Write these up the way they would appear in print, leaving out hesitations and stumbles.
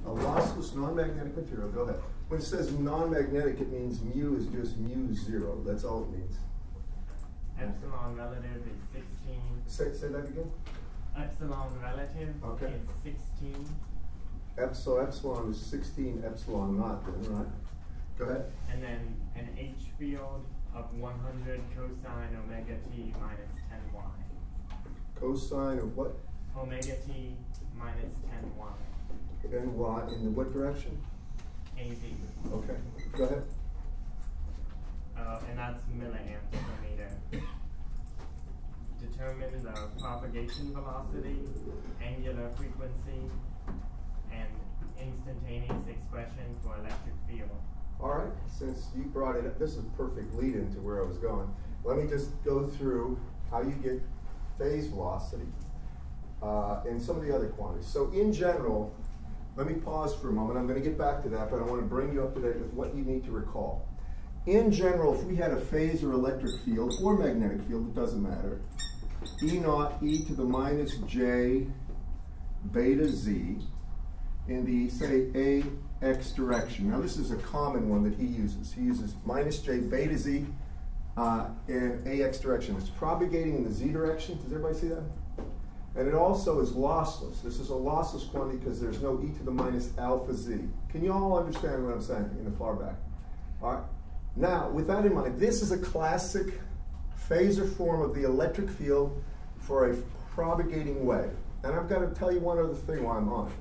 A lossless non-magnetic material, go ahead. When it says non-magnetic, it means mu is just mu zero. That's all it means. Epsilon relative is 16. Say that again. Epsilon relative is 16. So epsilon is 16 epsilon naught then, right? Go ahead. And then an H field of 100 cosine omega t minus 10y. Cosine of what? Omega t minus 10y. And y in what direction? AZ. Okay, go ahead. And that's milliamps per meter. Determine the propagation velocity, angular frequency, and instantaneous expression for electric field. All right, since you brought it up, this is a perfect lead into where I was going. Let me just go through how you get phase velocity and some of the other quantities. So in general, let me pause for a moment. I'm going to get back to that, but I want to bring you up to date with what you need to recall. In general, if we had a phase or electric field or magnetic field, it doesn't matter, E naught e to the minus j beta z in the, say, ax direction. Now this is a common one that he uses. He uses minus j beta z in ax direction. It's propagating in the z direction. Does everybody see that? And it also is lossless. This is a lossless quantity because there's no e to the minus alpha z. Can you all understand what I'm saying in the far back? All right. Now, with that in mind, this is a classic phasor form of the electric field for a propagating wave. And I've got to tell you one other thing while I'm on it.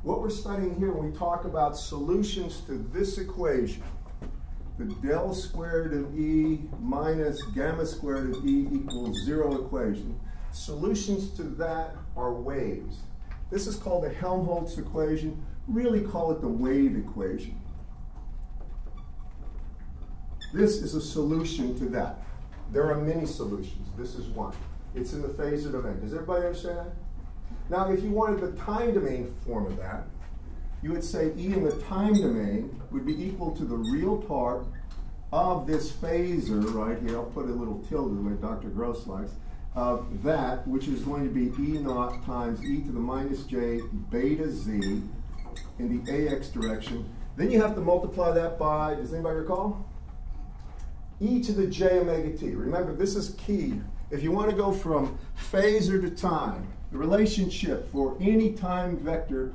What we're studying here when we talk about solutions to this equation, the del squared of E minus gamma squared of E equals 0 equation, solutions to that are waves. This is called the Helmholtz equation. Really call it the wave equation. This is a solution to that. There are many solutions. This is one. It's in the phasor domain. Does everybody understand that? Now, if you wanted the time domain form of that, you would say E in the time domain would be equal to the real part of this phasor right here. I'll put a little tilde the way Dr. Gross likes, of that, which is going to be E naught times e to the minus j beta z in the ax direction. Then you have to multiply that by, does anybody recall? E to the j omega t. Remember, this is key. If you want to go from phasor to time, the relationship for any time vector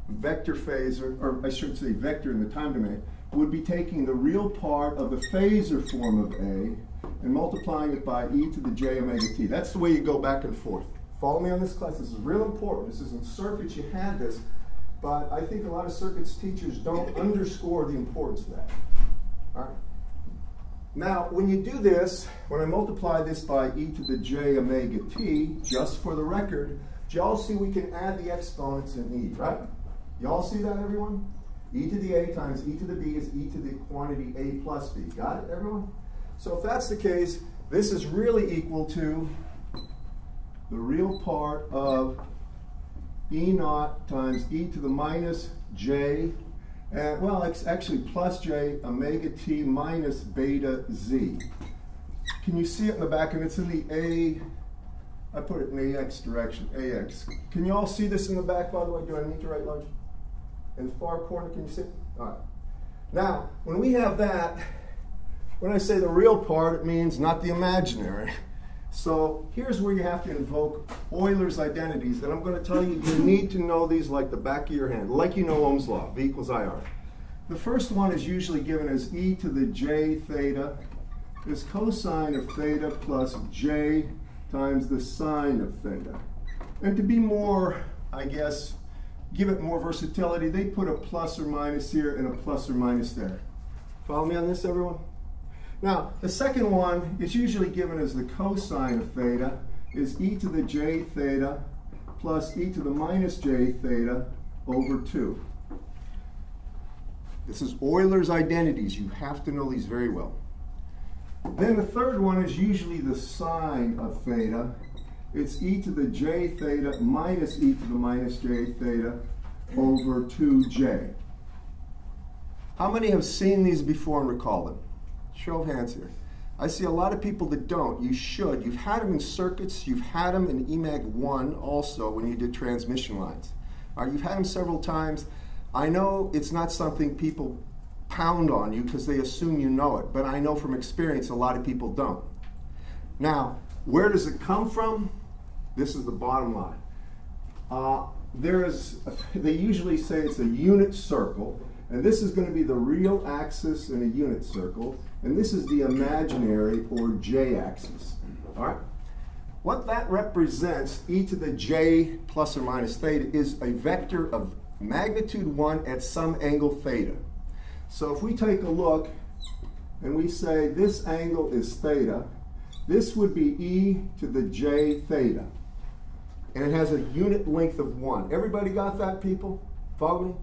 phasor, or I should say vector in the time domain, would be taking the real part of the phasor form of A and multiplying it by e to the j omega t. That's the way you go back and forth. Follow me on this class. This is real important. This is in circuits. You had this, but I think a lot of circuits teachers don't underscore the importance of that. All right. Now, when you do this, when I multiply this by e to the j omega t, just for the record, do y'all see we can add the exponents in e, right? Y'all see that, everyone? E to the a times e to the b is e to the quantity a plus b. Got it, everyone? So if that's the case, this is really equal to the real part of e naught times e to the minus j, and well, it's actually plus j omega t minus beta z. Can you see it in the back? And it's in the a, I put it in the ax direction, ax. Can you all see this in the back, by the way? Do I need to write large? In the far corner, can you see it? All right. Now, when we have that, when I say the real part, it means not the imaginary. So here's where you have to invoke Euler's identities, and I'm going to tell you, you need to know these like the back of your hand, like you know Ohm's law, V equals IR. The first one is usually given as e to the j theta is cosine of theta plus j times the sine of theta. And to be more, I guess, give it more versatility, they put a plus or minus here and a plus or minus there. Follow me on this, everyone? Now, the second one is usually given as the cosine of theta is e to the j theta plus e to the minus j theta over 2. This is Euler's identities. You have to know these very well. Then the third one is usually the sine of theta. It's e to the j theta minus e to the minus j theta over 2j. How many have seen these before and recall them? Show of hands here. I see a lot of people that don't. You should. You've had them in circuits. You've had them in emag 1 also when you did transmission lines. All right, you've had them several times. I know it's not something people pound on you because they assume you know it, but I know from experience a lot of people don't. Now, where does it come from? This is the bottom line. They usually say it's a unit circle, and this is going to be the real axis in a unit circle, and this is the imaginary or j-axis. All right? What that represents, e to the j plus or minus theta, is a vector of magnitude 1 at some angle theta. So if we take a look and we say this angle is theta, this would be e to the j theta. And it has a unit length of 1. Everybody got that, people? Follow me?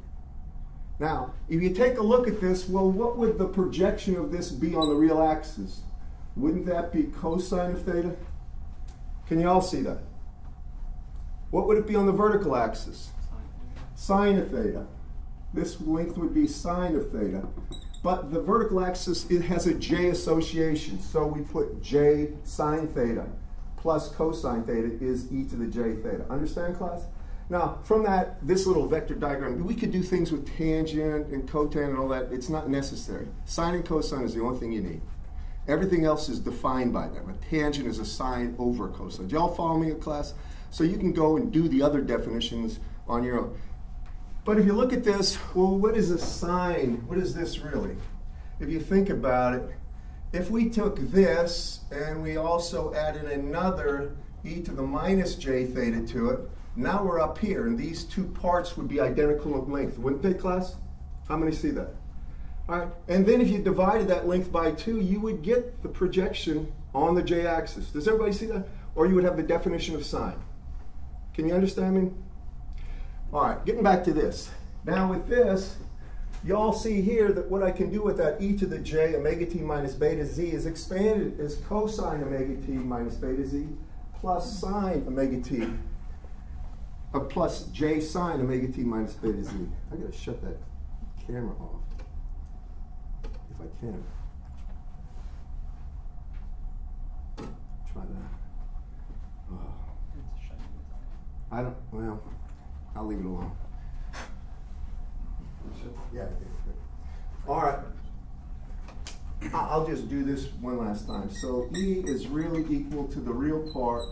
Now, if you take a look at this, well, what would the projection of this be on the real axis? Wouldn't that be cosine of theta? Can you all see that? What would it be on the vertical axis? Sine of theta. This length would be sine of theta. But the vertical axis, it has a j association. So we put j sine theta plus cosine theta is e to the j theta. Understand, class? Now, from that, this little vector diagram, we could do things with tangent and cotangent and all that. It's not necessary. Sine and cosine is the only thing you need. Everything else is defined by them. A tangent is a sine over cosine. Do y'all follow me in class? So you can go and do the other definitions on your own. But if you look at this, well, what is a sine? What is this really? If you think about it, if we took this and we also added another e to the minus j theta to it, now we're up here, and these two parts would be identical in length. Wouldn't they, class? How many see that? All right, and then if you divided that length by 2, you would get the projection on the j-axis. Does everybody see that? Or you would have the definition of sine. Can you understand me? All right, getting back to this. Now with this, you all see here that what I can do with that e to the j omega t minus beta z is expanded as cosine omega t minus beta z plus sine omega t, plus j sine omega t minus beta z. I gotta shut that camera off. If I can. Try that. Oh. I don't, well, I'll leave it alone. Yeah. All right. I'll just do this one last time. So E is really equal to the real part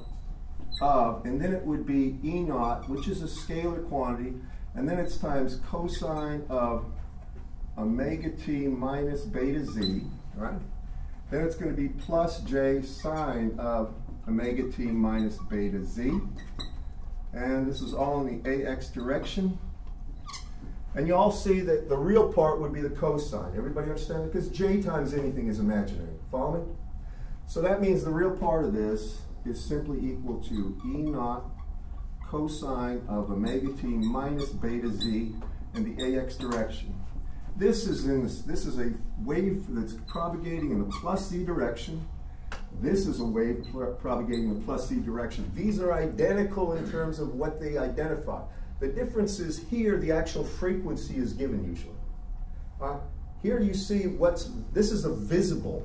of, and then it would be E naught, which is a scalar quantity, and then it's times cosine of omega t minus beta z, right? Then it's going to be plus j sine of omega t minus beta z. And this is all in the ax direction. And you all see that the real part would be the cosine. Everybody understand that? Because j times anything is imaginary. Follow me? So that means the real part of this is simply equal to E naught cosine of omega t minus beta z in the ax direction. This is a wave that's propagating in the plus z direction. This is a wave propagating in the plus z direction. These are identical in terms of what they identify. The difference is here the actual frequency is given usually. Here you see this is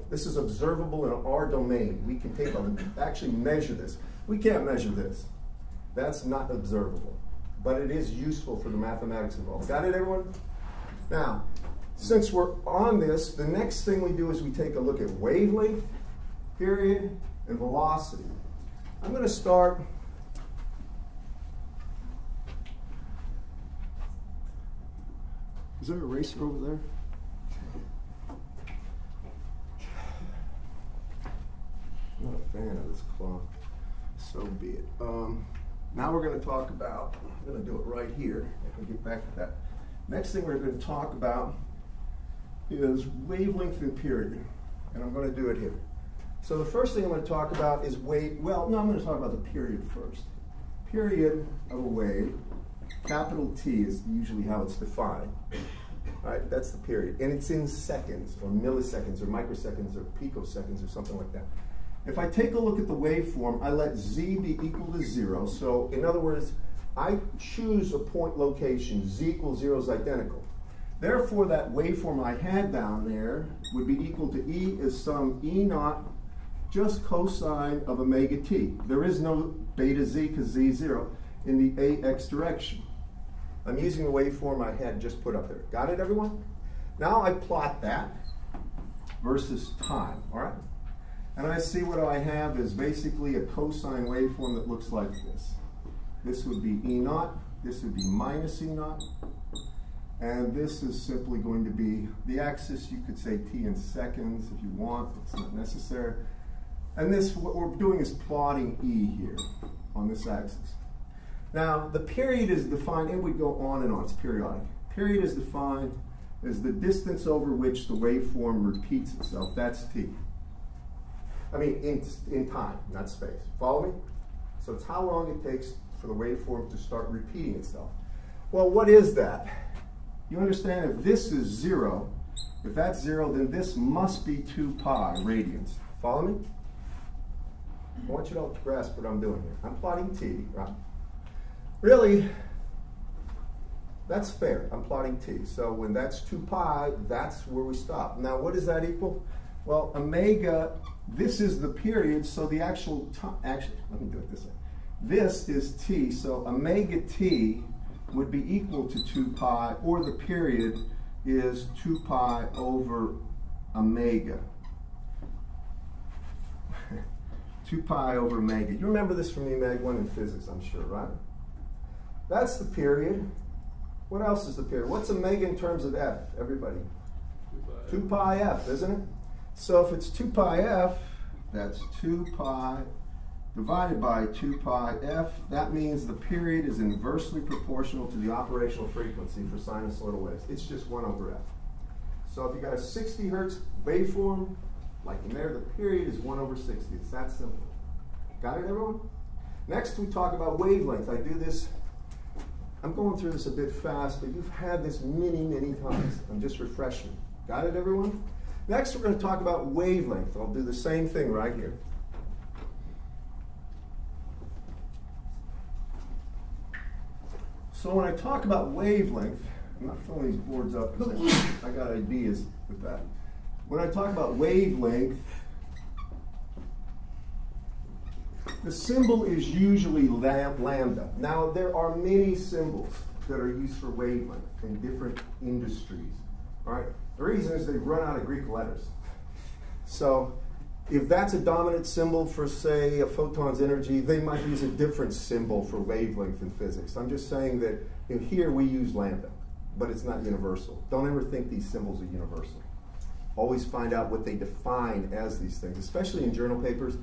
this is observable in our domain. We can actually measure this. We can't measure this. That's not observable, but it is useful for the mathematics involved. Got it, everyone? Now, since we're on this, the next thing we do is we take a look at wavelength, period, and velocity. I'm going to start Is there a eraser over there? I'm not a fan of this cloth. So be it. Now we're going to talk about, I'm going to do it right here. I can get back to that. Next thing we're going to talk about is wavelength and period. And I'm going to do it here. So the first thing I'm going to talk about is I'm going to talk about the period first. Period of a wave, capital T is usually how it's defined. All right, that's the period. And it's in seconds, or milliseconds, or microseconds, or picoseconds, or something like that. If I take a look at the waveform, I let z be equal to 0. So in other words, I choose a point location. Z equals 0 is identical. Therefore, that waveform I had down there would be equal to E is some E naught just cosine of omega t. There is no beta z because z is 0 in the ax direction. I'm using the waveform I had just put up there. Got it, everyone? Now I plot that versus time, all right? And I see what I have is basically a cosine waveform that looks like this. This would be E naught, this would be minus E naught, and this is simply going to be the axis. You could say t in seconds if you want, it's not necessary. And this, what we're doing is plotting E here on this axis. Now, the period is defined, and we go on and on, it's periodic. Period is defined as the distance over which the waveform repeats itself, that's t. I mean, in time, not space. Follow me? So it's how long it takes for the waveform to start repeating itself. Well, what is that? You understand if this is 0, if that's 0, then this must be 2 pi radians. Follow me? I want you to all grasp what I'm doing here. I'm plotting t, right? Really, that's fair. I'm plotting t. So when that's 2 pi, that's where we stop. Now, what does that equal? Well, omega, this is the period, so the actual time, actually, let me do it this way. This is t, so omega t would be equal to 2 pi, or the period is 2 pi over omega. 2 pi over omega. You remember this from emag 1 in physics, I'm sure, right? That's the period. What else is the period? What's omega in terms of f, everybody? 2 pi f, isn't it? So if it's 2 pi f, that's 2 pi divided by 2 pi f. That means the period is inversely proportional to the operational frequency for sinusoidal waves. It's just 1 over f. So if you got a 60 hertz waveform, like in there, the period is 1 over 60. It's that simple. Got it, everyone? Next, we talk about wavelength. I do this, I'm going through this a bit fast, but you've had this many, many times. I'm just refreshing. Got it, everyone? Next, we're going to talk about wavelength. I'll do the same thing right here. So when I talk about wavelength, I'm not filling these boards up because I got ideas with that. When I talk about wavelength, the symbol is usually lambda. Now, there are many symbols that are used for wavelength in different industries. All right? The reason is they've run out of Greek letters. So if that's a dominant symbol for, say, a photon's energy, they might use a different symbol for wavelength in physics. I'm just saying that here we use lambda, but it's not universal. Don't ever think these symbols are universal. Always find out what they define as these things, especially in journal papers.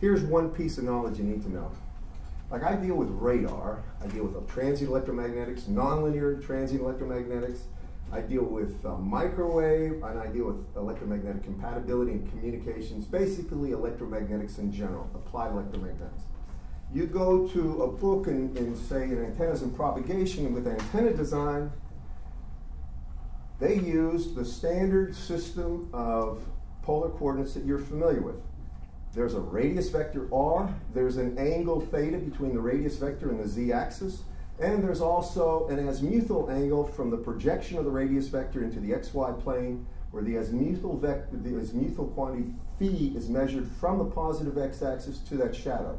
Here's one piece of knowledge you need to know. Like I deal with radar, I deal with transient electromagnetics, nonlinear transient electromagnetics, I deal with microwave, and I deal with electromagnetic compatibility and communications, basically electromagnetics in general, applied electromagnetics. You go to a book in say, in antennas and propagation with antenna design, they use the standard system of polar coordinates that you're familiar with. There's a radius vector r, there's an angle theta between the radius vector and the z-axis, and there's also an azimuthal angle from the projection of the radius vector into the xy plane, where the azimuthal vector, the azimuthal quantity phi is measured from the positive x-axis to that shadow.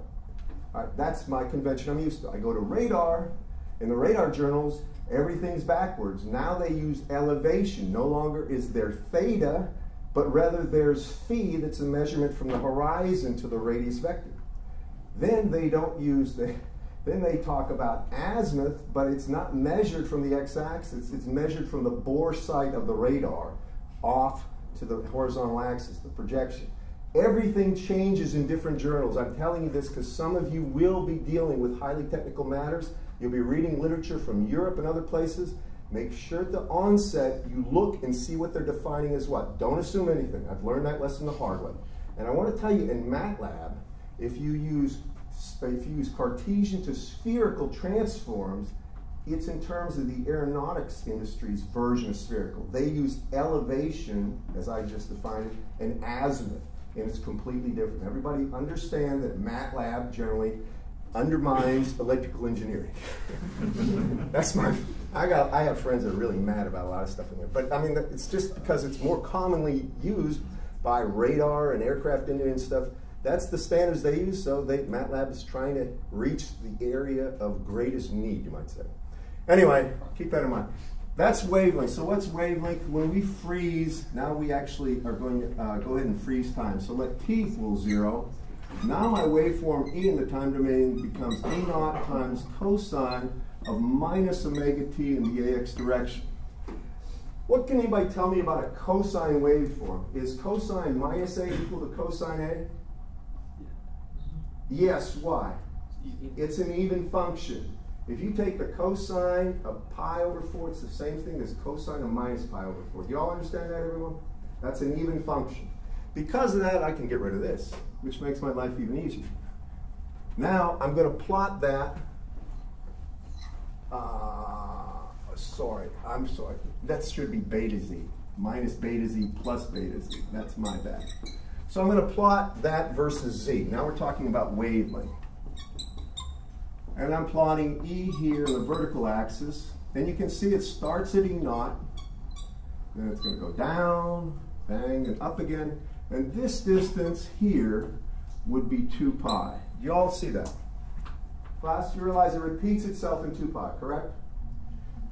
All right, that's my convention I'm used to. I go to radar, in the radar journals, everything's backwards. Now they use elevation. No longer is there theta, but rather there's phi that's a measurement from the horizon to the radius vector. Then they don't use the, then they talk about azimuth, but it's not measured from the x-axis, it's measured from the bore sight of the radar off to the horizontal axis, the projection. Everything changes in different journals. I'm telling you this because some of you will be dealing with highly technical matters. You'll be reading literature from Europe and other places. Make sure at the onset you look and see what they're defining as what. Don't assume anything. I've learned that lesson the hard way. And I want to tell you, in MATLAB, if you use Cartesian to spherical transforms, it's in terms of the aeronautics industry's version of spherical. They use elevation, as I just defined it, and azimuth, and it's completely different. Everybody understand that MATLAB generally undermines electrical engineering. That's my, I have friends that are really mad about a lot of stuff in there. But I mean, it's just because it's more commonly used by radar and aircraft engineering and stuff. That's the standards they use, so MATLAB is trying to reach the area of greatest need, you might say. Anyway, keep that in mind. That's wavelength. So what's wavelength? When we freeze, now we actually are going to go ahead and freeze time. So let t equal 0. Now my waveform E in the time domain becomes E naught times cosine of minus omega t in the AX direction. What can anybody tell me about a cosine waveform? Is cosine minus A equal to cosine A? Yes, why? It's an even function. If you take the cosine of pi over 4, it's the same thing as cosine of minus pi over 4. Do you all understand that, everyone? That's an even function. Because of that, I can get rid of this, which makes my life even easier. Now, I'm going to plot that. I'm sorry. That should be beta z, minus beta z plus beta z. That's my bad. So I'm going to plot that versus z. Now we're talking about wavelength. And I'm plotting E here on the vertical axis. And you can see it starts at E naught. Then it's going to go down, bang, and up again. And this distance here would be 2 pi. Do you all see that? Class, you realize it repeats itself in 2 pi, correct?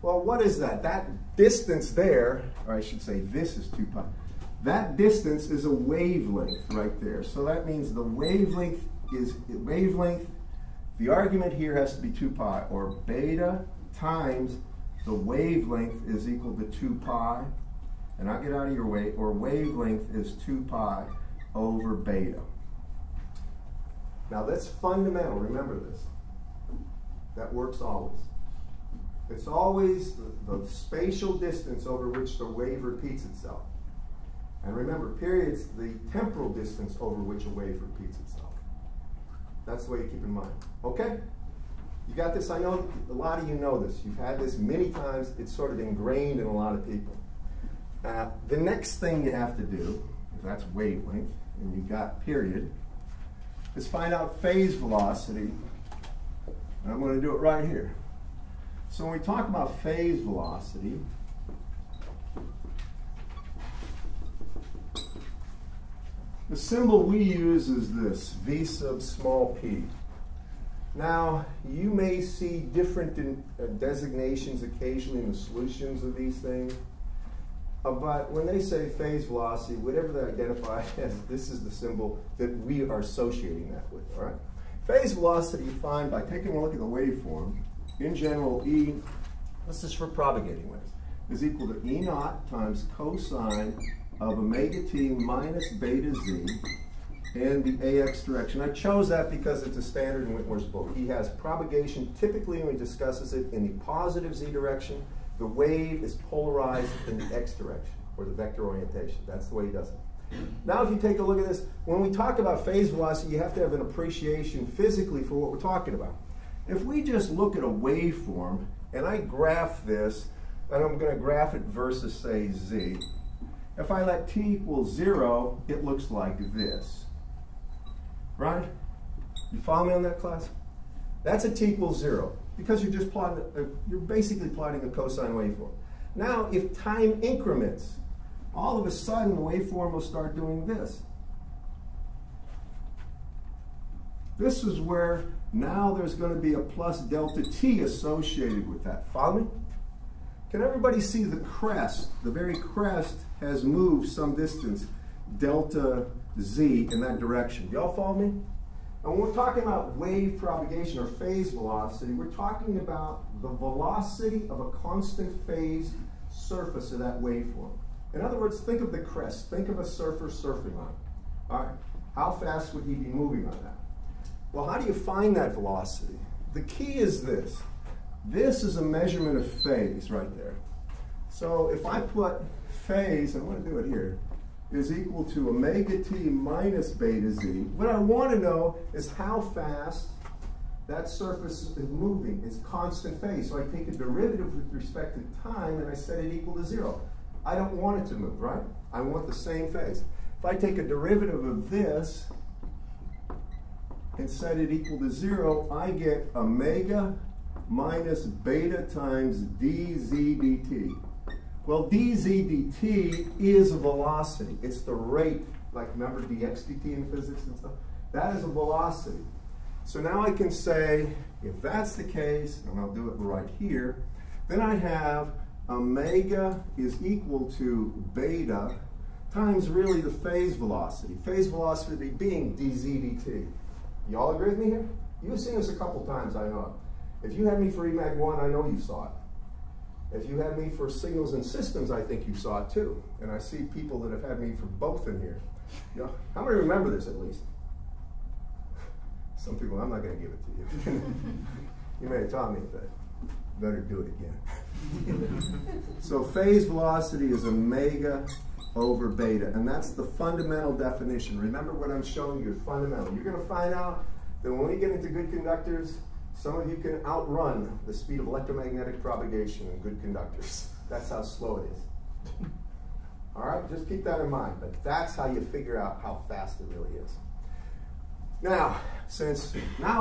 Well, what is that? That distance there, or I should say this is 2 pi. That distance is a wavelength right there. So that means the wavelength is the argument here has to be 2 pi, or beta times the wavelength is equal to 2 pi. And I'll get out of your way, or wavelength is 2 pi over beta. Now that's fundamental, remember this. That works always. It's always the spatial distance over which the wave repeats itself. And remember, period's the temporal distance over which a wave repeats itself. That's the way you keep in mind. Okay? You got this? I know a lot of you know this. You've had this many times. It's sort of ingrained in a lot of people. The next thing you have to do, if that's wavelength, and you got period, is find out phase velocity. And I'm going to do it right here. So when we talk about phase velocity, the symbol we use is this, V sub small p. Now, you may see different designations occasionally in the solutions of these things. But when they say phase velocity, whatever they identify as, this is the symbol that we are associating that with, all right? Phase velocity you find by taking a look at the waveform. In general, E, this is for propagating waves, is equal to E naught times cosine of omega t minus beta z in the AX direction. I chose that because it's a standard in Whitmore's book. He has propagation, typically when he discusses it, in the positive z direction. The wave is polarized in the x direction, or the vector orientation. That's the way he does it. Now if you take a look at this, when we talk about phase velocity, you have to have an appreciation physically for what we're talking about. If we just look at a waveform, and I graph this, and I'm going to graph it versus, say, z. If I let t equal 0, it looks like this. Right? You follow me on that, class? That's a t equals 0. Because you're just plotting, you're basically plotting a cosine waveform. Now, if time increments, all of a sudden the waveform will start doing this. This is where now there's going to be a plus delta t associated with that. Follow me? Can everybody see the crest? The very crest has moved some distance, delta z, in that direction. Do y'all follow me? And when we're talking about wave propagation or phase velocity, we're talking about the velocity of a constant phase surface of that waveform. In other words, think of the crest. Think of a surfer surfing on it. All right, how fast would he be moving on that? Well, how do you find that velocity? The key is this. This is a measurement of phase right there. So if I put phase, I'm going to do it here, is equal to omega t minus beta z. What I want to know is how fast that surface is moving. It's constant phase. So I take a derivative with respect to time and I set it equal to 0. I don't want it to move, right? I want the same phase. If I take a derivative of this and set it equal to 0, I get omega minus beta times dz dt. Well, dz dt is a velocity. It's the rate, like remember dx dt in physics and stuff? That is a velocity. So now I can say, if that's the case, and I'll do it right here, Then I have omega is equal to beta times really the phase velocity. Phase velocity being dz dt. You all agree with me here? You've seen this a couple times, I know. If you had me for emag 1, I know you saw it. If you had me for signals and systems, I think you saw it too. And I see people that have had me for both in here. You know, how many remember this at least? Some people, I'm not going to give it to you. You may have taught me that. Better do it again. So phase velocity is omega over beta, and that's the fundamental definition. Remember what I'm showing you is fundamental. You're going to find out that when we get into good conductors, some of you can outrun the speed of electromagnetic propagation in good conductors. That's how slow it is. All right, just keep that in mind, but that's how you figure out how fast it really is. Now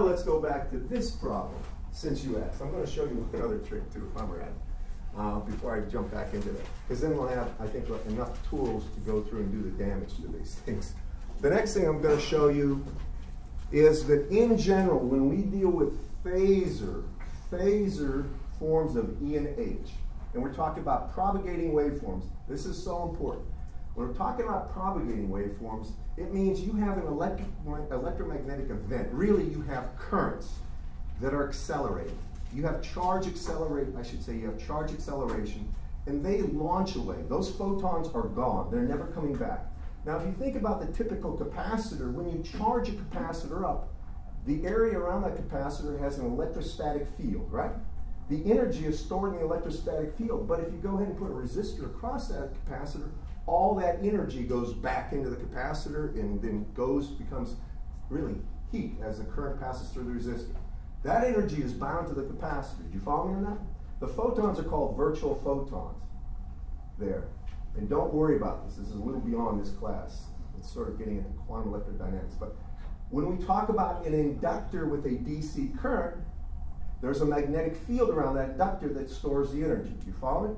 let's go back to this problem, since you asked. I'm going to show you another trick too, if I'm right, before I jump back into that. Because then we'll have, I think, enough tools to go through and do the damage to these things. The next thing I'm going to show you is that in general, when we deal with phasor forms of E and H, and we're talking about propagating waveforms, this is so important. When we're talking about propagating waveforms, it means you have an electromagnetic event. Really, you have currents that are accelerating. You have charge acceleration, you have charge acceleration, and they launch away. Those photons are gone. They're never coming back. Now, if you think about the typical capacitor, when you charge a capacitor up, the area around that capacitor has an electrostatic field, right? The energy is stored in the electrostatic field, but if you go ahead and put a resistor across that capacitor, all that energy goes back into the capacitor and then becomes really heat as the current passes through the resistor. That energy is bound to the capacitor. Do you follow me on that? The photons are called virtual photons there. And don't worry about this. This is a little beyond this class. It's sort of getting into quantum electrodynamics. But when we talk about an inductor with a DC current, there's a magnetic field around that inductor that stores the energy. Do you follow me?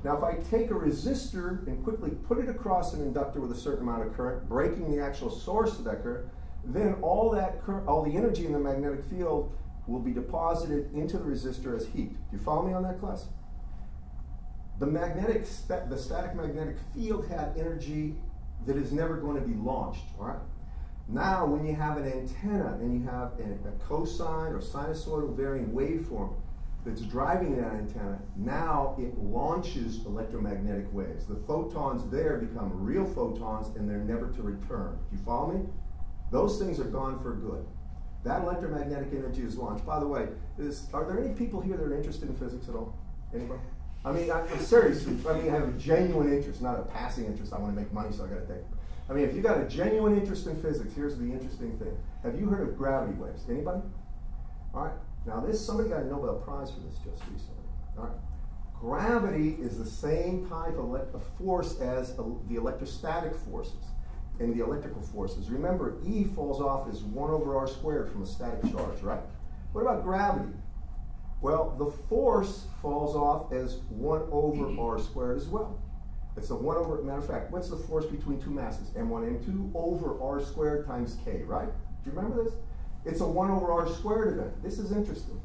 Now, if I take a resistor and quickly put it across an inductor with a certain amount of current, breaking the actual source of that current, then all the energy in the magnetic field will be deposited into the resistor as heat. Do you follow me on that, class? The static magnetic field had energy that is never going to be launched, all right? Now, when you have an antenna and you have a cosine or sinusoidal varying waveform that's driving that antenna, now it launches electromagnetic waves. The photons there become real photons and they're never to return. Do you follow me? Those things are gone for good. That electromagnetic energy is launched. By the way, are there any people here that are interested in physics at all? Anybody? I mean, I'm serious. I mean, I have a genuine interest, not a passing interest. I want to make money, so I got to take it. I mean, if you got a genuine interest in physics, here's the interesting thing. Have you heard of gravity waves? Anybody? All right. Now, somebody got a Nobel Prize for this just recently. All right. Gravity is the same type of force as the electrostatic forces and the electrical forces. Remember, E falls off as 1 over r squared from a static charge, right? What about gravity? Well, the force falls off as 1 over r squared as well. It's a 1 over, matter of fact, what's the force between two masses? M1, M2 over r squared times k, right? Do you remember this? It's a 1 over r squared event. This is interesting.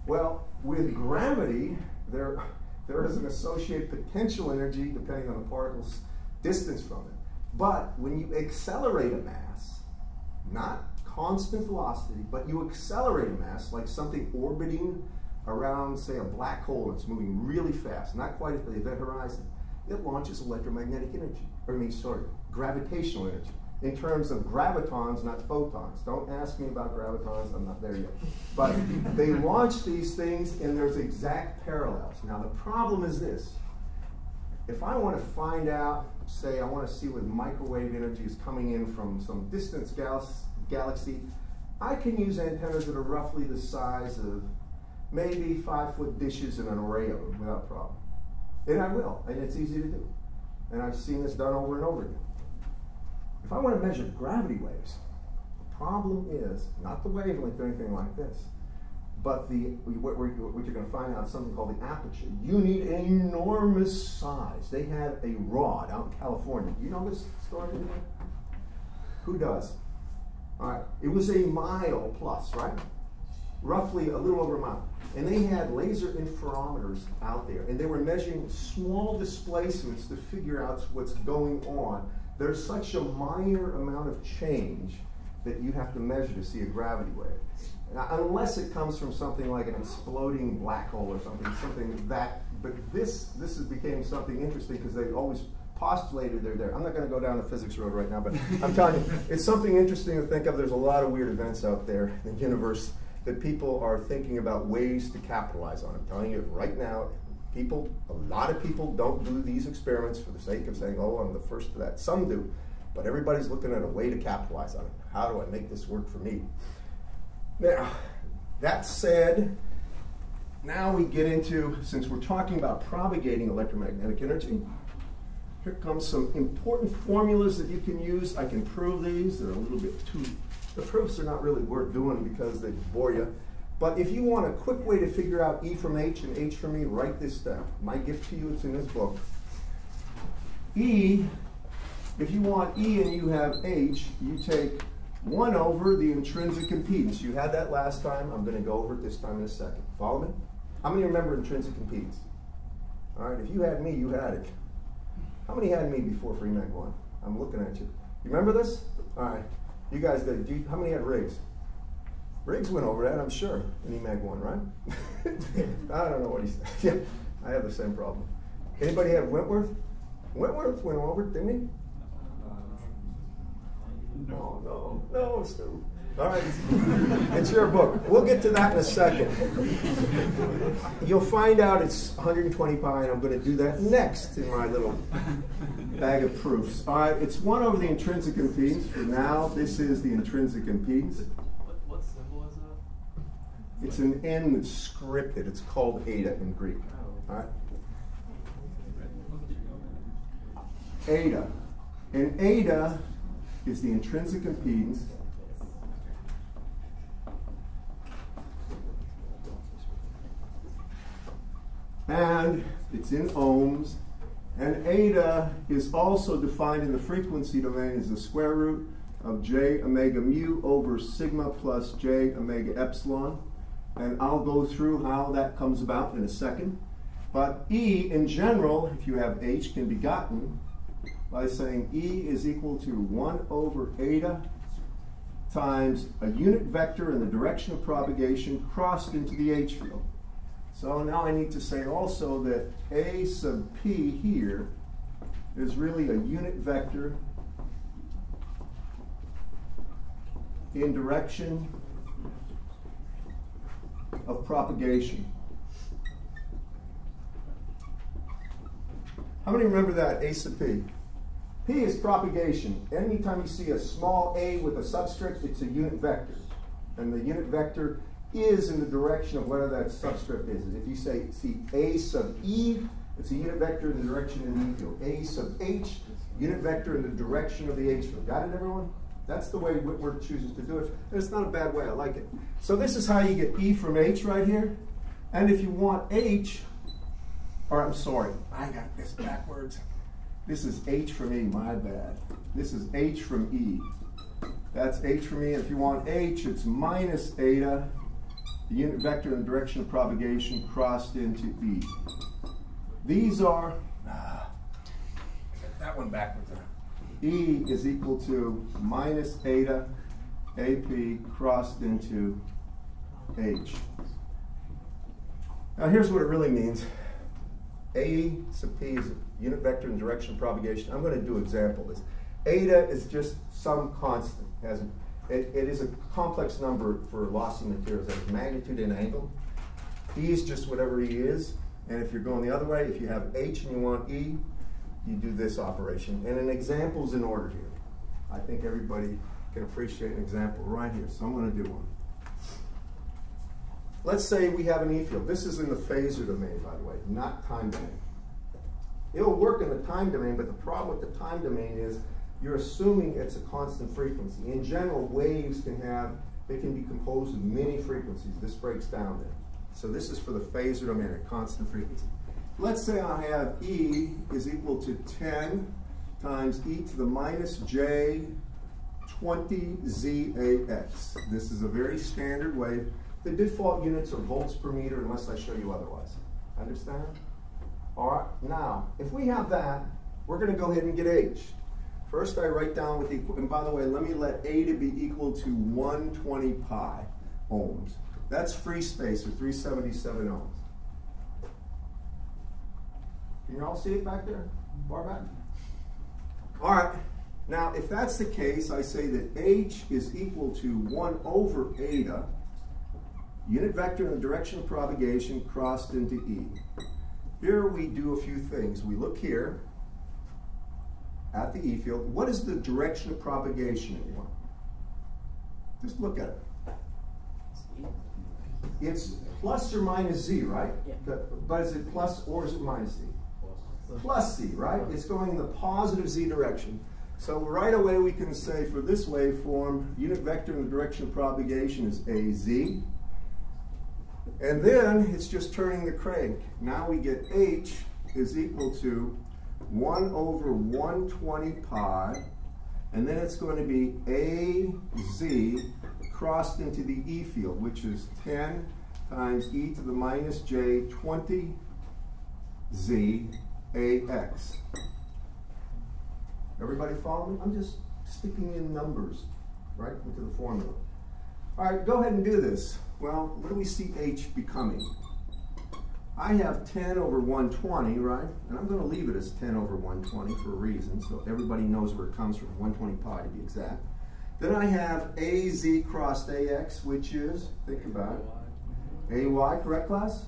Well, with gravity, there is an associated potential energy depending on the particle's distance from it. But when you accelerate a mass, not constant velocity, but you accelerate a mass, like something orbiting around, say, a black hole that's moving really fast, not quite at the event horizon, it launches electromagnetic energy, gravitational energy, in terms of gravitons, not photons. Don't ask me about gravitons, I'm not there yet. But they launch these things and there's exact parallels. Now the problem is this. If I want to find out, say I want to see what microwave energy is coming in from some distant galaxy, I can use antennas that are roughly the size of maybe 5-foot dishes in an array of them without problem. And I will, and it's easy to do. And I've seen this done over and over again. If I want to measure gravity waves, the problem is not the wavelength or anything like this, but what you're going to find out is something called the aperture. You need an enormous size. They had a rod out in California. Do you know this story? Who does? All right. It was a mile plus, right? roughly a little over a mile. And they had laser interferometers out there, and they were measuring small displacements to figure out what's going on. There's such a minor amount of change that you have to measure to see a gravity wave. Now, unless it comes from something like an exploding black hole or something that, but this became something interesting because they always postulated they're there. I'm not going to go down the physics road right now, but I'm telling you, it's something interesting to think of. There's a lot of weird events out there in the universe that people are thinking about ways to capitalize on. I'm telling you right now, a lot of people don't do these experiments for the sake of saying, oh, I'm the first to that. Some do, but everybody's looking at a way to capitalize on it. How do I make this work for me? Now, that said, now we get into, since we're talking about propagating electromagnetic energy, here comes some important formulas that you can use. I can prove these. They're a little bit too, the proofs are not really worth doing because they bore you. But if you want a quick way to figure out E from H and H from E, write this down. My gift to you, it's in this book. E, if you want E and you have H, you take 1 over the intrinsic impedance. You had that last time. I'm going to go over it this time in a second. Follow me? How many remember intrinsic impedance? All right, if you had me, you had it. How many had me before for emag 1? I'm looking at you. You remember this? All right. You guys did. How many had Riggs? Riggs went over that, I'm sure, in emag 1, right? I don't know what he said. Yeah, I have the same problem. Anybody have Wentworth? Wentworth went over it, didn't he? No, Stu. All right, it's your book. We'll get to that in a second. You'll find out it's 120 pi, and I'm going to do that next in my little bag of proofs. All right, it's 1 over the intrinsic impedance. For now, this is the intrinsic impedance. What symbol is that? It's an N that's scripted. It's called eta in Greek. All right? Eta. And eta is the intrinsic impedance and it's in ohms, and eta is also defined in the frequency domain as the square root of j omega mu over sigma plus j omega epsilon, and I'll go through how that comes about in a second. But E in general, if you have H, can be gotten by saying E is equal to 1 over eta times a unit vector in the direction of propagation crossed into the H field. So now I need to say also that A sub P here is really a unit vector in direction of propagation. How many remember that, A sub P? P is propagation. Anytime you see a small a with a subscript, it's a unit vector. And the unit vector is in the direction of whatever that subscript is. If you see A sub E, it's a unit vector in the direction of the E field. A sub H, unit vector in the direction of the H field. Got it, everyone? That's the way Whitworth chooses to do it. And it's not a bad way, I like it. So this is how you get E from H right here. And if you want H, or I'm sorry, I got this backwards. This is H from E, my bad. This is H from E. That's H from E. If you want H, it's minus eta, the unit vector in the direction of propagation crossed into E. These are, I got that one backwards. E is equal to minus eta AP crossed into H. Now here's what it really means. A sub P is a unit vector in direction of propagation. I'm going to do example this. Eta is just some constant. It is a complex number for lossy materials. It has magnitude and angle. E is just whatever E is. And if you're going the other way, if you have H and you want E, you do this operation. And an example is in order here. I think everybody can appreciate an example right here. So I'm going to do one. Let's say we have an E field. This is in the phasor domain, by the way, not time domain. It'll work in the time domain, but the problem with the time domain is you're assuming it's a constant frequency. In general, waves can be composed of many frequencies. This breaks down there. So this is for the phasor domain, a constant frequency. Let's say I have E is equal to 10 times e to the minus j 20 ZAX. This is a very standard wave. The default units are volts per meter unless I show you otherwise. Understand? All right, now, if we have that, we're going to go ahead and get H. First, I write down with the, and by the way, let me let A to be equal to 120 pi ohms. That's free space, or 377 ohms. Can you all see it back there? Far back? All right, now if that's the case, I say that H is equal to 1 over eta, unit vector in the direction of propagation crossed into E. Here we do a few things. We look here at the E field. What is the direction of propagation, anyone? Just look at it. It's plus or minus Z, right? Yeah. But is it plus or is it minus Z? Plus Z, right? It's going in the positive Z direction. So right away we can say for this waveform, unit vector in the direction of propagation is AZ. And then it's just turning the crank. Now we get H is equal to 1 over 120 pi, and then it's going to be AZ crossed into the E field, which is 10 times e to the minus j 20 Z AX. Everybody follow me? I'm just sticking in numbers right into the formula. All right, go ahead and do this. Well, what do we see H becoming? I have 10 over 120, right? And I'm going to leave it as 10 over 120 for a reason, so everybody knows where it comes from, 120 pi to be exact. Then I have AZ crossed AX, which is, think about it, AY, correct, class?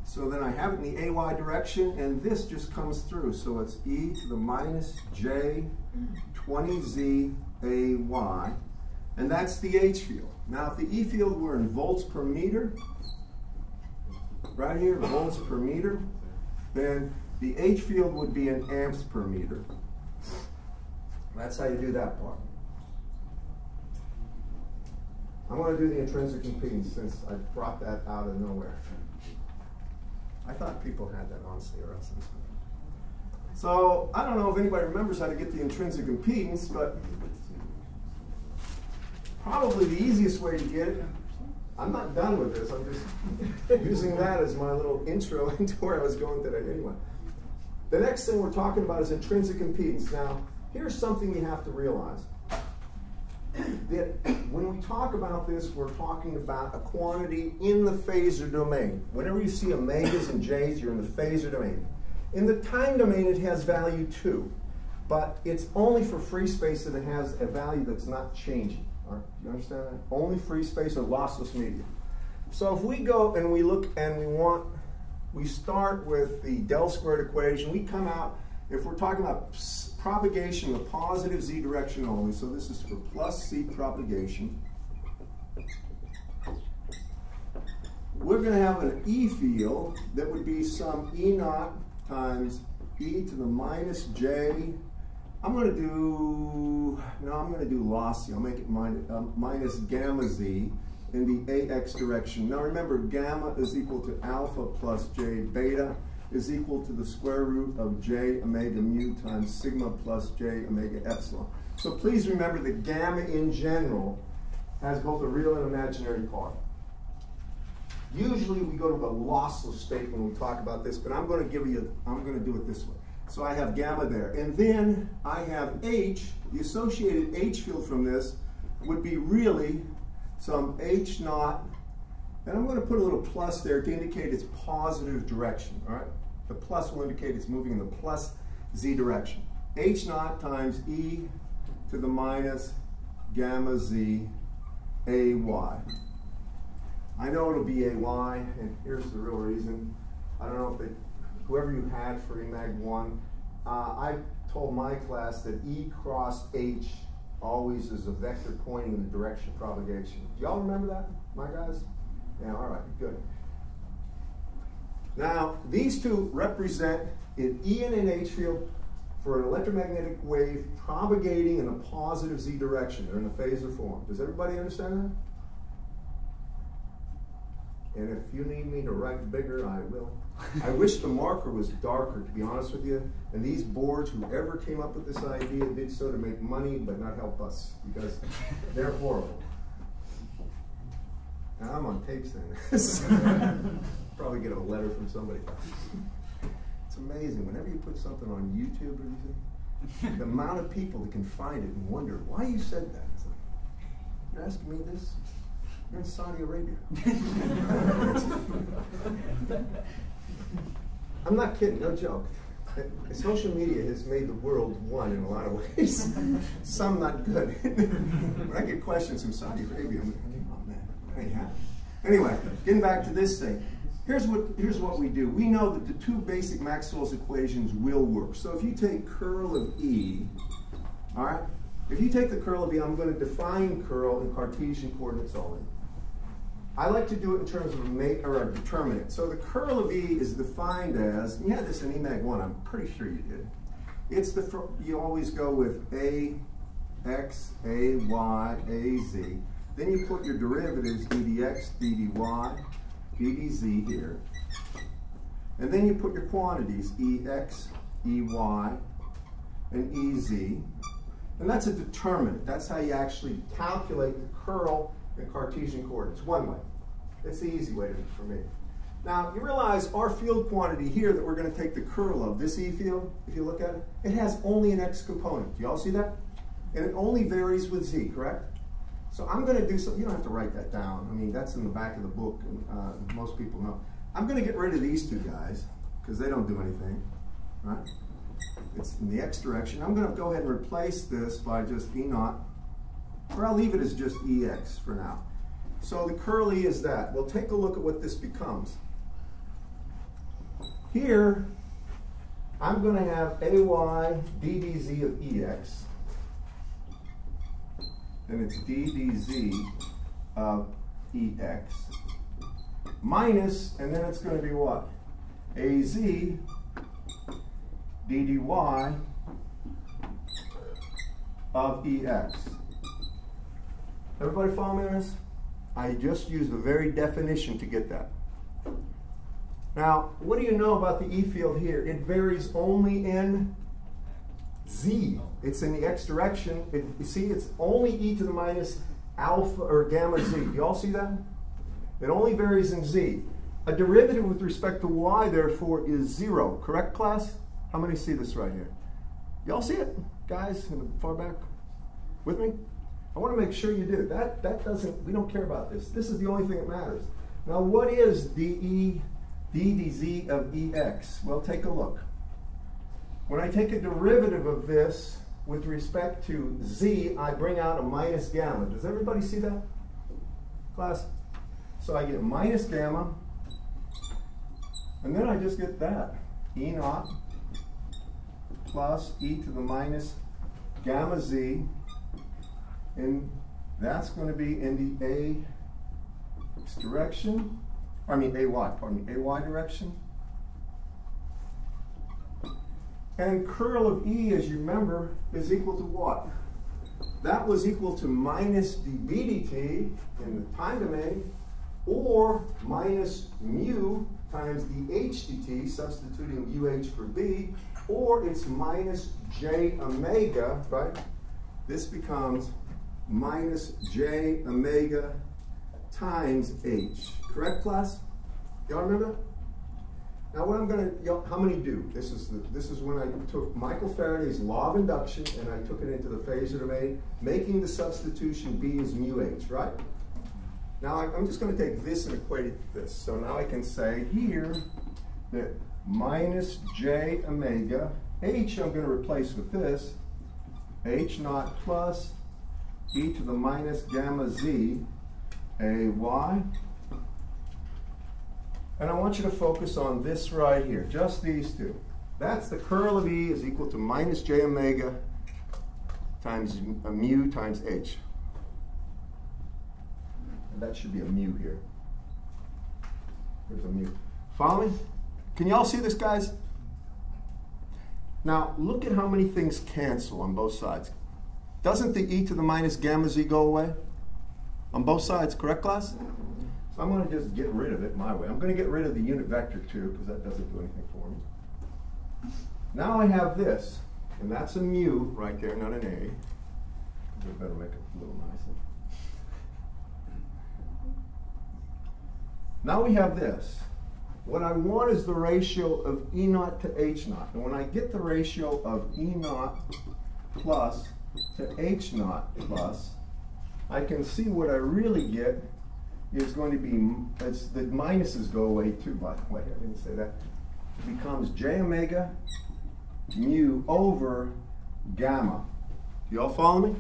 So then I have it in the AY direction, and this just comes through. So it's e to the minus j 20z AY, and that's the H field. Now, if the E field were in volts per meter, right here, volts per meter, then the H field would be in amps per meter. That's how you do that part. I'm going to do the intrinsic impedance since I brought that out of nowhere. I thought people had that, honestly, or else. So I don't know if anybody remembers how to get the intrinsic impedance, but probably the easiest way to get it, I'm not done with this, I'm just using that as my little intro into where I was going today anyway. The next thing we're talking about is intrinsic impedance. Now, here's something you have to realize. That when we talk about this, we're talking about a quantity in the phasor domain. Whenever you see omegas and j's, you're in the phasor domain. In the time domain, it has value 2, but it's only for free space that it has a value that's not changing. All right, you understand that? Only free space or lossless medium. So if we go and we look and we start with the del squared equation, we come out, if we're talking about propagation in the positive z direction only, so this is for plus z propagation, we're going to have an E field that would be some E naught times e to the minus j. I'm going to do lossy. I'll make it minus gamma z in the AX direction. Now remember, gamma is equal to alpha plus j beta is equal to the square root of j omega mu times sigma plus j omega epsilon. So please remember that gamma in general has both a real and imaginary part. Usually we go to a lossless state when we talk about this, but I'm going to do it this way. So I have gamma there. And then I have H, the associated H field from this would be really some H naught, and I'm going to put a little plus there to indicate its positive direction, all right? The plus will indicate it's moving in the plus z direction. H naught times e to the minus gamma z AY. I know it'll be AY, and here's the real reason. I don't know if whoever you had for emag 1, I told my class that E cross H always is a vector pointing in the direction of propagation. Do y'all remember that, my guys? Yeah, all right, good. Now, these two represent an E and an H field for an electromagnetic wave propagating in a positive Z direction. They're in the phasor form. Does everybody understand that? And if you need me to write bigger, I will. I wish the marker was darker, to be honest with you. And these boards, whoever came up with this idea, did so to make money, but not help us, because they're horrible. And I'm on tape saying this. Probably get a letter from somebody. It's amazing. Whenever you put something on YouTube or anything, the amount of people that can find it and wonder why you said that. It's like, you're asking me this? You're in Saudi Arabia. I'm not kidding, no joke. Social media has made the world one in a lot of ways. Some not good. When I get questions from Saudi Arabia, I'm like, oh man, that ain't happening. Anyway, getting back to this thing. Here's what we do. We know that the two basic Maxwell's equations will work. So if you take curl of E, all right? If you take the curl of E, I'm going to define curl in Cartesian coordinates only. I like to do it in terms of a determinant. So the curl of E is defined as, you had this in emag 1, I'm pretty sure you did. It's you always go with ax, ay, az. Then you put your derivatives, d dx, d dy, d dz here. And then you put your quantities, ex, ey, and ez. And that's a determinant. That's how you actually calculate the curl in Cartesian coordinates, one way. It's the easy way for me. Now, you realize our field quantity here that we're going to take the curl of, this E field, if you look at it, it has only an x component. Do you all see that? And it only varies with z, correct? So I'm going to do something. You don't have to write that down. I mean, that's in the back of the book, and most people know. I'm going to get rid of these two guys, because they don't do anything, right? It's in the x direction. I'm going to go ahead and replace this by just E naught. Or I'll leave it as just EX for now. So the curl E is that. We'll take a look at what this becomes. Here, I'm going to have AY ddz of EX. And it's ddz of EX. Minus, and then it's going to be what? AZ ddy of EX. Everybody follow me on this? I just used the very definition to get that. Now, what do you know about the E field here? It varies only in Z. It's in the X direction. You see, it's only E to the minus alpha or gamma Z. Do you all see that? It only varies in Z. A derivative with respect to Y, therefore, is 0. Correct, class? How many see this right here? You all see it? Guys in the far back? With me? I want to make sure you do. That doesn't, we don't care about this. This is the only thing that matters. Now, what is dE, ddz of EX? Well, take a look. When I take a derivative of this with respect to Z, I bring out a minus gamma. Does everybody see that, class? So I get minus gamma, and then I just get that. E naught plus e to the minus gamma z, and that's going to be in the X direction, I mean AY direction. And curl of E, as you remember, is equal to what? That was equal to minus dB dt in the time domain, or minus mu times dH dt, substituting UH for B, or it's minus J omega, right? This becomes minus J omega times H. Correct, class? Y'all remember that? Now what I'm going to, how many do? This is when I took Michael Faraday's law of induction and I took it into the phasor domain, making the substitution B as mu H, right? Now I'm just going to take this and equate it to this. So now I can say here that minus J omega, H I'm going to replace with this, H naught plus e to the minus gamma z, AY. And I want you to focus on this right here, just these two. That's the curl of E is equal to minus J omega times mu times H. And that should be a mu here. There's a mu. Follow me? Can you all see this, guys? Now, look at how many things cancel on both sides. Doesn't the e to the minus gamma z go away? On both sides, correct, class? So I'm going to just get rid of it my way. I'm going to get rid of the unit vector too, because that doesn't do anything for me. Now I have this, and that's a mu right there, not an a. We better make it a little nicer. Now we have this. What I want is the ratio of E naught to H naught. And when I get the ratio of E naught plus to H naught plus, I can see what I really get is going to be, as the minuses go away too, by the way, I didn't say that. It becomes J omega mu over gamma. You all follow me?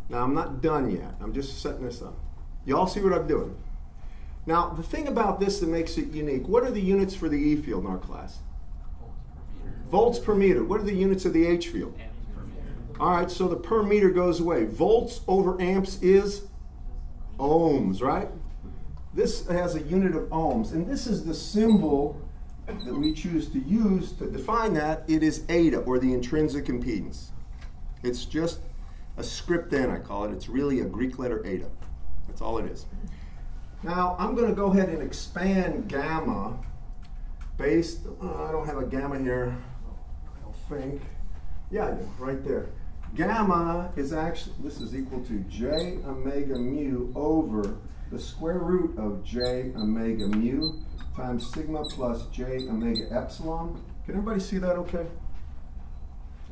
Now I'm not done yet. I'm just setting this up. You all see what I'm doing? Now the thing about this that makes it unique, what are the units for the E field in our class? Volts per meter. What are the units of the H field? All right, so the per meter goes away. Volts over amps is ohms, right? This has a unit of ohms, and this is the symbol that we choose to use to define that. It is eta, or the intrinsic impedance. It's just a script N, I call it. It's really a Greek letter eta. That's all it is. Now, I'm going to go ahead and expand gamma based, I don't have a gamma here, I don't think. Yeah, I do, right there. Gamma is actually, this is equal to J omega mu over the square root of J omega mu times sigma plus J omega epsilon. Can everybody see that okay?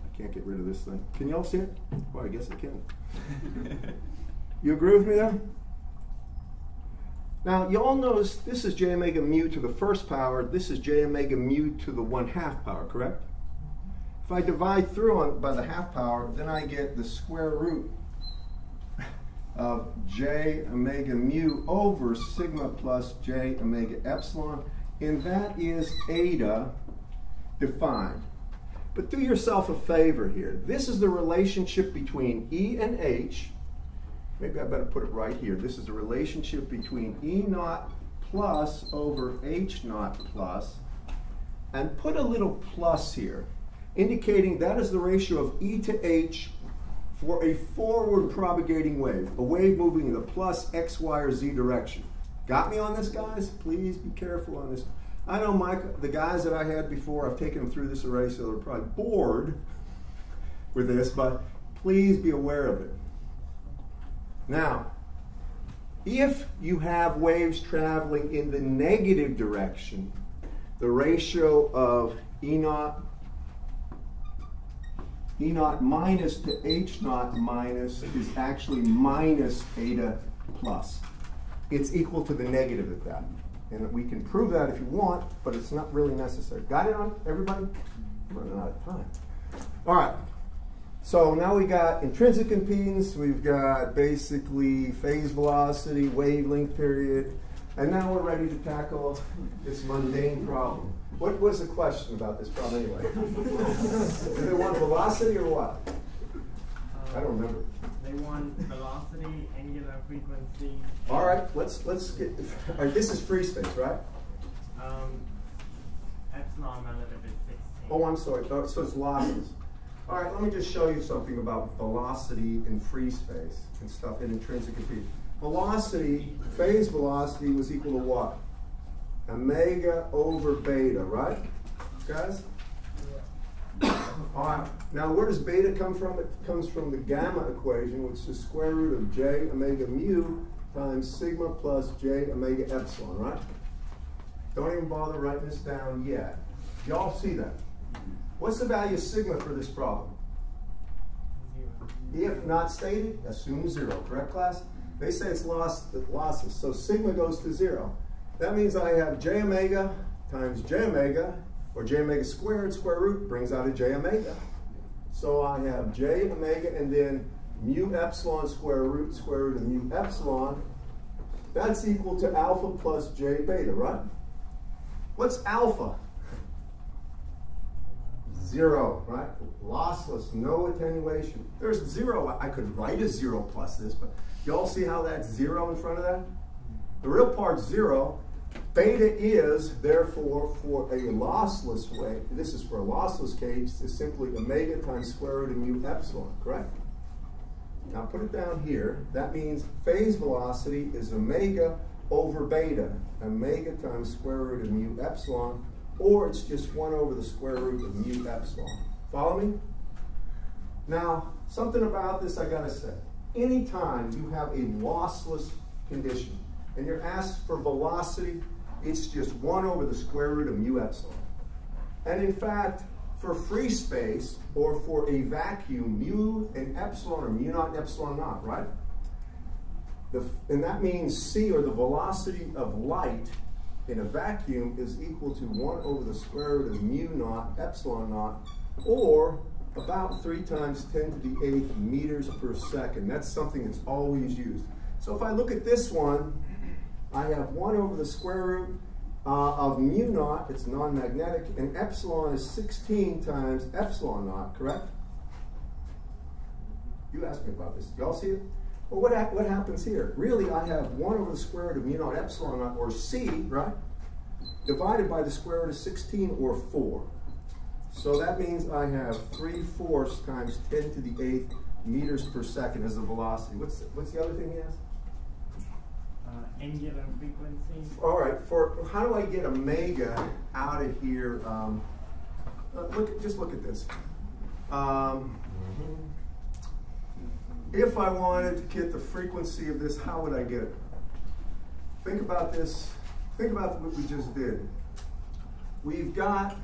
I can't get rid of this thing. Can you all see it? Well, I guess I can. You agree with me there? Now, you all notice this is J omega mu to the first power. This is J omega mu to the 1/2 power, correct? If I divide through by the half power, then I get the square root of J omega mu over sigma plus J omega epsilon, and that is eta defined. But do yourself a favor here. This is the relationship between E and H. Maybe I better put it right here. This is the relationship between E naught plus over H naught plus, and put a little plus here, indicating that is the ratio of E to H for a forward propagating wave, a wave moving in the plus X, Y, or Z direction. Got me on this, guys? Please be careful on this. I know the guys that I had before, I've taken them through this already, so they're probably bored with this, but please be aware of it. Now, if you have waves traveling in the negative direction, the ratio of E naught minus to H naught minus is actually minus eta plus. It's equal to the negative at that. And we can prove that if you want, but it's not really necessary. Got it on everybody? I'm running out of time. All right. So now we got intrinsic impedance, we've got basically phase velocity, wavelength period, and now we're ready to tackle this mundane problem. What was the question about this problem anyway? Did they want velocity or what? I don't remember. They want velocity, angular frequency. All right, let's get. All right, this is free space, right? Epsilon relative is 16. Oh, I'm sorry. So it's losses. All right, let me just show you something about velocity in free space and stuff in intrinsic impedance. Velocity, phase velocity was equal to what? Omega over beta, right, guys? Yeah. All right. Now, where does beta come from? It comes from the gamma equation, which is square root of J omega mu times sigma plus J omega epsilon, right? Don't even bother writing this down yet. Y'all see that? What's the value of sigma for this problem? 0. If not stated, assume 0. Correct, class? They say it's losses, so sigma goes to 0. That means I have J omega times J omega, or J omega squared, square root brings out a J omega. So I have J omega and then mu epsilon square root of mu epsilon. That's equal to alpha plus J beta, right? What's alpha? 0, right? Lossless, no attenuation. There's 0. I could write a 0 plus this, but you all see how that's 0 in front of that? The real part's 0. Beta is, therefore, for a lossless wave, this is for a lossless case, is simply omega times square root of mu epsilon, correct? Now put it down here. That means phase velocity is omega over beta, omega times square root of mu epsilon, or it's just 1 over the square root of mu epsilon. Follow me? Now, something about this I gotta say. Anytime you have a lossless condition, and you're asked for velocity, it's just 1 over the square root of mu epsilon. And in fact, for free space, or for a vacuum, mu and epsilon, or mu naught and epsilon naught, right? And that means c, or the velocity of light in a vacuum, is equal to 1 over the square root of mu naught epsilon naught, or about 3 times 10 to the 8th meters per second. That's something that's always used. So if I look at this one, I have 1 over the square root of mu naught, it's non-magnetic, and epsilon is 16 times epsilon naught, correct? You asked me about this. Y'all see it? Well, what happens here? Really, I have 1 over the square root of mu naught epsilon naught, or c, right? Divided by the square root of 16, or 4. So that means I have 3/4 times 10 to the 8th meters per second as the velocity. What's the other thing he has? Angular frequency. All right, how do I get omega out of here? Just look at this. If I wanted to get the frequency of this, how would I get it? Think about this. Think about what we just did. We've got,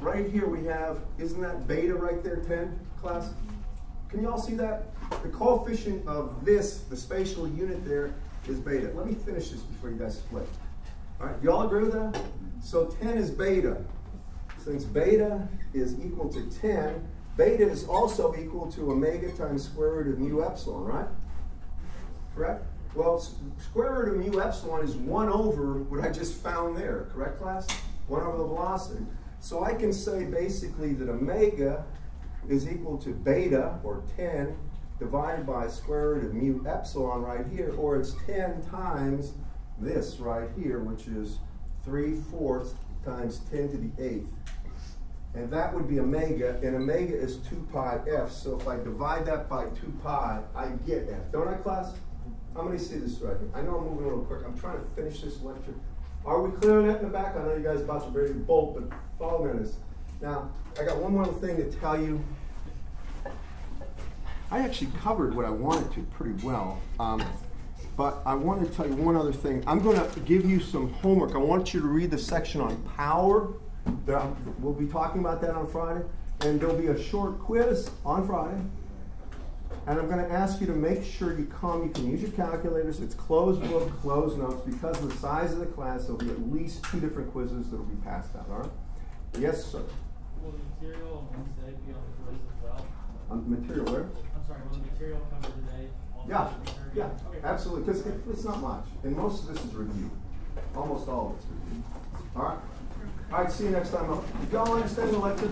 right here we have, isn't that beta right there, 10, class? Can you all see that? The coefficient of this, the spatial unit there, is beta. Let me finish this before you guys split. All right, you all agree with that? So 10 is beta. Since beta is equal to 10, beta is also equal to omega times square root of mu epsilon, right? Correct? Well, square root of mu epsilon is 1 over what I just found there, correct, class? 1 over the velocity. So I can say basically that omega is equal to beta, or 10, divided by square root of mu epsilon right here, or it's 10 times this right here, which is 3/4 times 10 to the 8th. And that would be omega, and omega is 2 pi f. So if I divide that by 2 pi, I get f. Don't I, class? How many see this right here? I know I'm moving a little quick. I'm trying to finish this lecture. Are we clear on that in the back? I know you guys are about to ready to bolt, but follow me on this. Now, I got one more thing to tell you. I actually covered what I wanted to pretty well, but I want to tell you one other thing. I'm going to give you some homework. I want you to read the section on power. We'll be talking about that on Friday, and there'll be a short quiz on Friday. And I'm going to ask you to make sure you come. You can use your calculators. It's closed book, closed notes. Because of the size of the class, there'll be at least 2 different quizzes that will be passed out. All right? Yes, sir. Will the material on Wednesday be on the quiz as well? Material where? I'm sorry, will the material cover today? Yeah, Okay. absolutely, because it's not much, and most of this is review. Almost all of it's review. All right? All right, see you next time. Did y'all understand the lecture?